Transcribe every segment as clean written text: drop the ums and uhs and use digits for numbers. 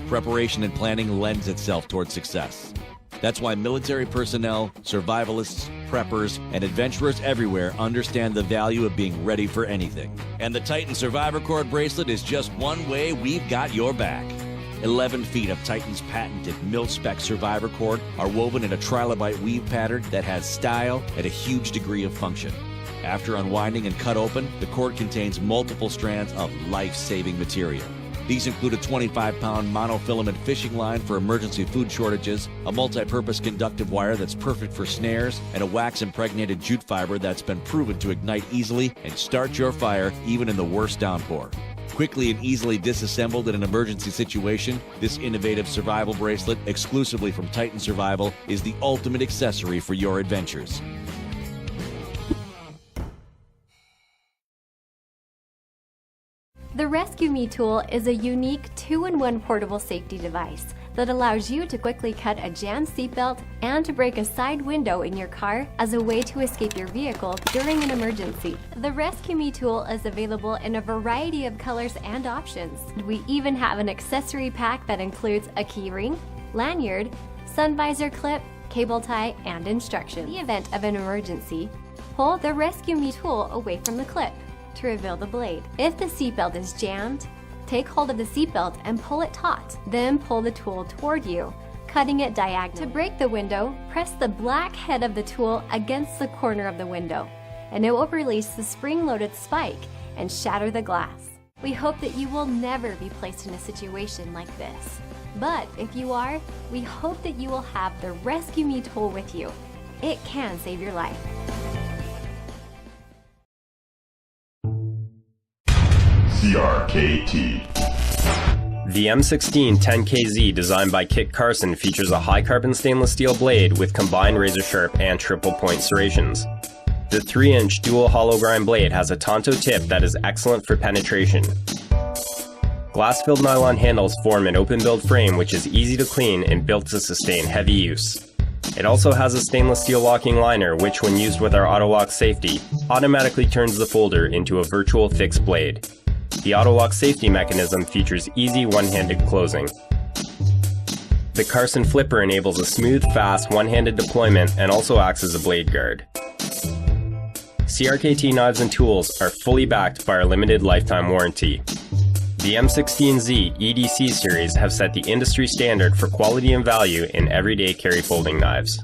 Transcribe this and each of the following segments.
preparation and planning lends itself towards success. That's why military personnel, survivalists, preppers, and adventurers everywhere understand the value of being ready for anything. And the Titan Survivor Cord bracelet is just one way we've got your back. 11 feet of Titan's patented mil-spec Survivor Cord are woven in a trilobite weave pattern that has style and a huge degree of function. After unwinding and cut open, the cord contains multiple strands of life-saving material. These include a 25-pound monofilament fishing line for emergency food shortages, a multi-purpose conductive wire that's perfect for snares, and a wax-impregnated jute fiber that's been proven to ignite easily and start your fire even in the worst downpour. Quickly and easily disassembled in an emergency situation, this innovative survival bracelet, exclusively from Titan Survival, is the ultimate accessory for your adventures. The Rescue Me tool is a unique 2-in-1 portable safety device that allows you to quickly cut a jammed seatbelt and to break a side window in your car as a way to escape your vehicle during an emergency. The Rescue Me tool is available in a variety of colors and options. We even have an accessory pack that includes a key ring, lanyard, sun visor clip, cable tie, and instructions. In the event of an emergency, pull the Rescue Me tool away from the clip to reveal the blade. If the seatbelt is jammed, take hold of the seatbelt and pull it taut. Then pull the tool toward you, cutting it diagonally. To break the window, press the black head of the tool against the corner of the window, and it will release the spring-loaded spike and shatter the glass. We hope that you will never be placed in a situation like this. But if you are, we hope that you will have the Rescue Me tool with you. It can save your life. CRKT. The M16 10KZ designed by Kit Carson features a high-carbon stainless steel blade with combined razor-sharp and triple-point serrations. The 3-inch dual hollow grind blade has a Tonto tip that is excellent for penetration. Glass-filled nylon handles form an open-build frame which is easy to clean and built to sustain heavy use. It also has a stainless steel locking liner which, when used with our auto-lock safety, automatically turns the folder into a virtual fixed blade. The auto-lock safety mechanism features easy one-handed closing. The Carson flipper enables a smooth, fast, one-handed deployment and also acts as a blade guard. CRKT knives and tools are fully backed by our limited lifetime warranty. The M16Z EDC series have set the industry standard for quality and value in everyday carry folding knives.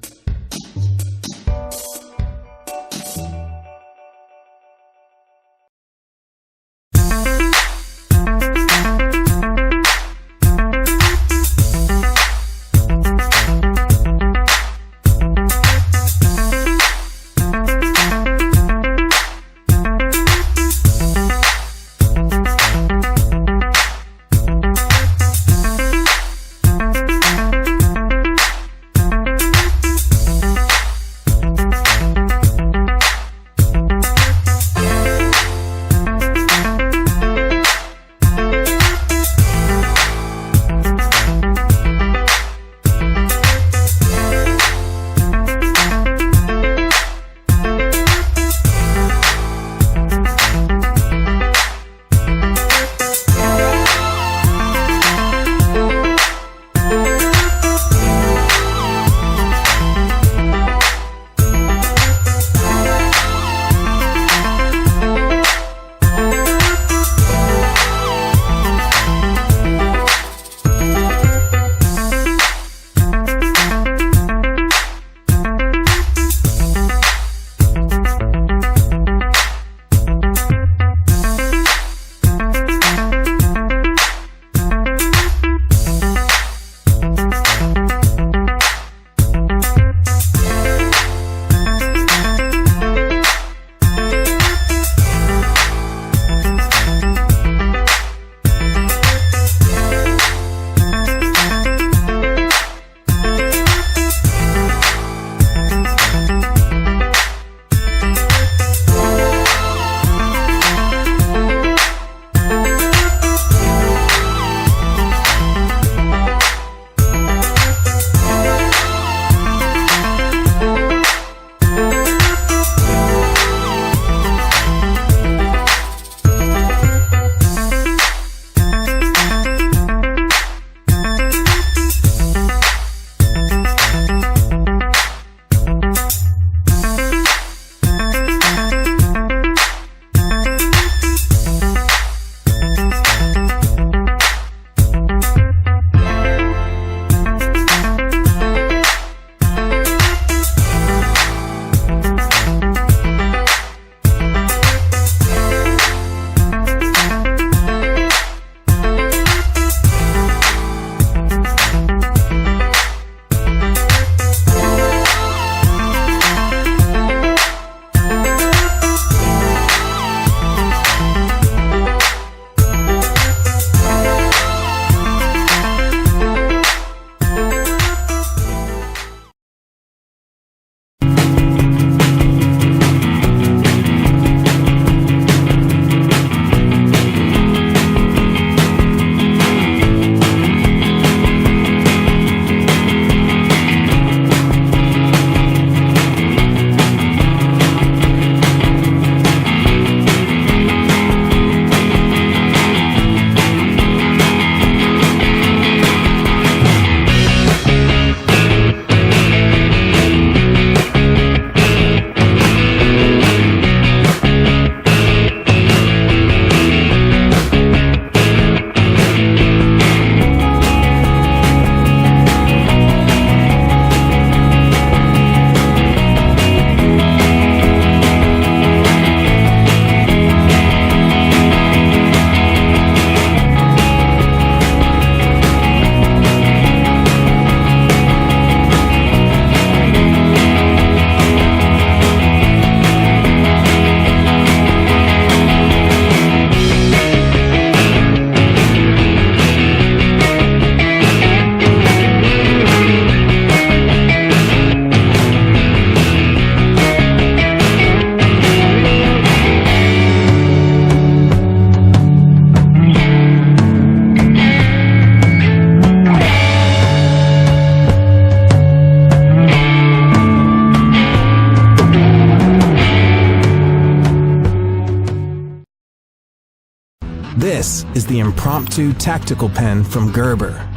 This is the Impromptu Tactical Pen from Gerber.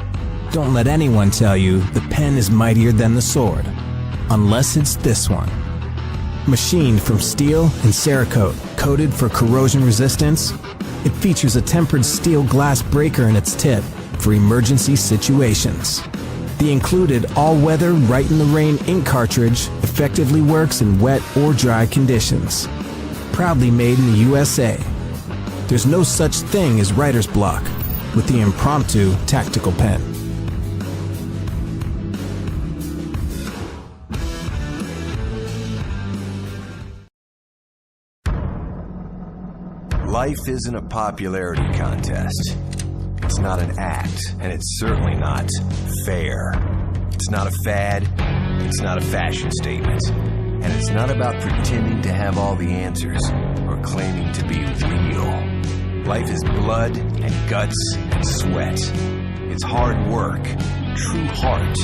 Don't let anyone tell you the pen is mightier than the sword, unless it's this one. Machined from steel and Cerakote, coated for corrosion resistance, it features a tempered steel glass breaker in its tip for emergency situations. The included all-weather Right in the Rain ink cartridge effectively works in wet or dry conditions. Proudly made in the USA. There's no such thing as writer's block with the Impromptu Tactical Pen. Life isn't a popularity contest. It's not an act, and it's certainly not fair. It's not a fad, it's not a fashion statement, and it's not about pretending to have all the answers or claiming to be real. Life is blood and guts and sweat. It's hard work, true heart,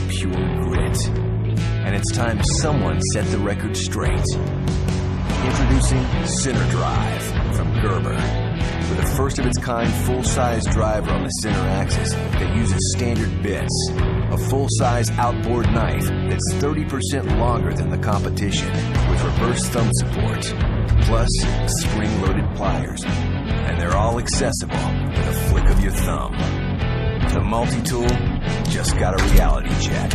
pure grit. And it's time someone set the record straight. Introducing Center Drive from Gerber. With a first-of-its-kind full-size driver on the center axis that uses standard bits. A full-size outboard knife that's 30% longer than the competition with reverse thumb support. Plus, spring-loaded pliers. And they're all accessible with a flick of your thumb. The multi-tool just got a reality check.